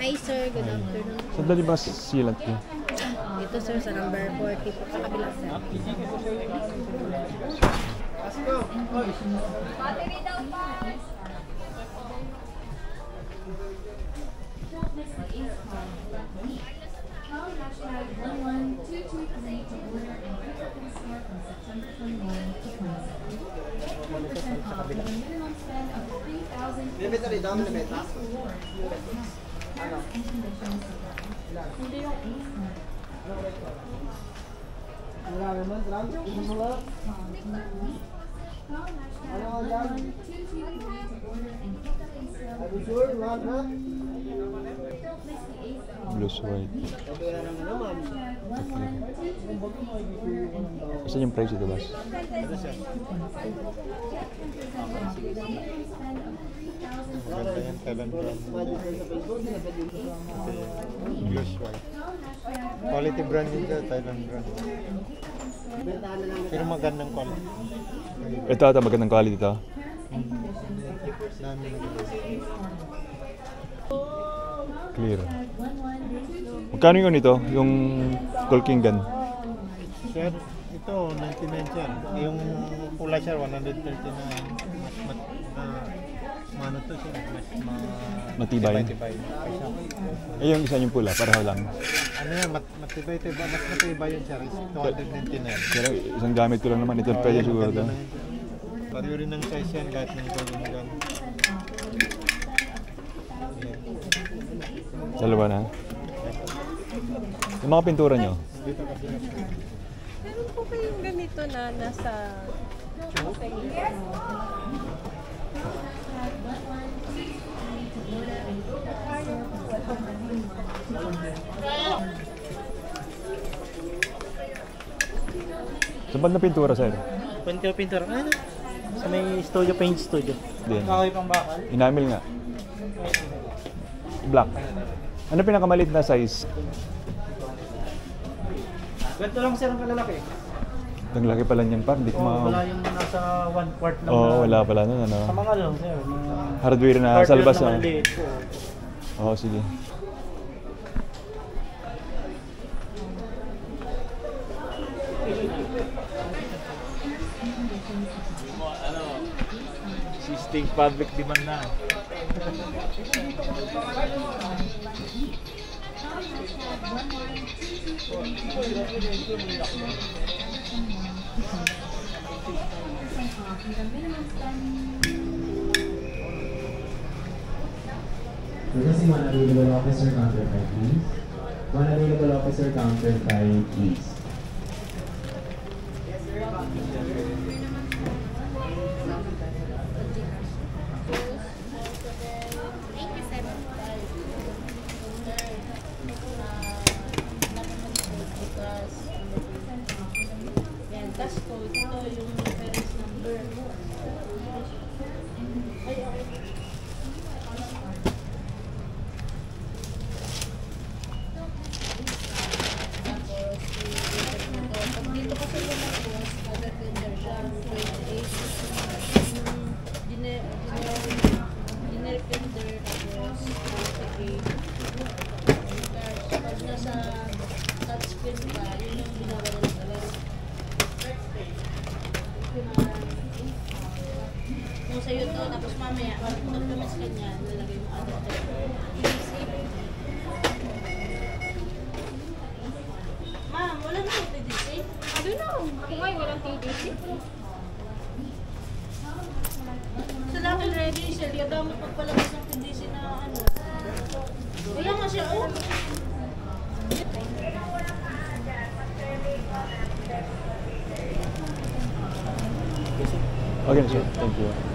Hi sir, good afternoon. Saan dali ba sealant ko? Ito sir, sa number 40 po sa kabila sir. Battery daw pa! Blues white. Saan yung price ito, boss? Maganda yan, Thailand brand. Blues white. Quality brand din siya, Thailand brand. Pero magandang quality. Ito ata magandang quality ito. Dami na. Clear. Magkano yung ito? Yung Colking gun? Sir, ito 99 sir. Yung pula sir 139. Mano to sir, Matibay. Eh yung isa yung pula, pareho lang. Ano yan, matibay, mas matibay yun sir, 299. Pero isang gamit ko lang naman, ito pwede siguro ito. Pareho rin ng size yan, kahit ng Colking gun. Dalawa na. Yung mga pintura nyo? Meron po kayong ganito na nasa... Saan ba na pintura, sir? Pintura. Ano? Sa may studio, paint studio. Din. Kahoy pang bakal. Enamel nga. Black. Ano pinakamalit na size? Ganito lang sir ang kalalaki. Ang laki pala niyan par, hindi ko Wala yung nasa 1/4 lang. Oo, wala pala nun, ano. Sa mga lang sir. Hardware na sa labas, na ah. maliit po. Oo, sige. Existing public demand na. Requesting one available officer counter 5, please. One available officer counter 5, please. Yan, tas po, ito yung reference number. Ay, okay. Dito kasi lumabos, nag-tender siya, 28. Dinner-tender, tapos 48. Pag nasa touchscreen ka, yun yung binawalan ng talaga. Kung sa'yo to, tapos mamaya, documents ka niya, nalagay mo adapter. Ma'am, wala na yung TDC? Ano na? Ako nga walang TDC. Sa akin ready siya, di ka mo pagpalabas ng TDC na ano. Wala nga siya, oh. Okay na, sir. Thank you.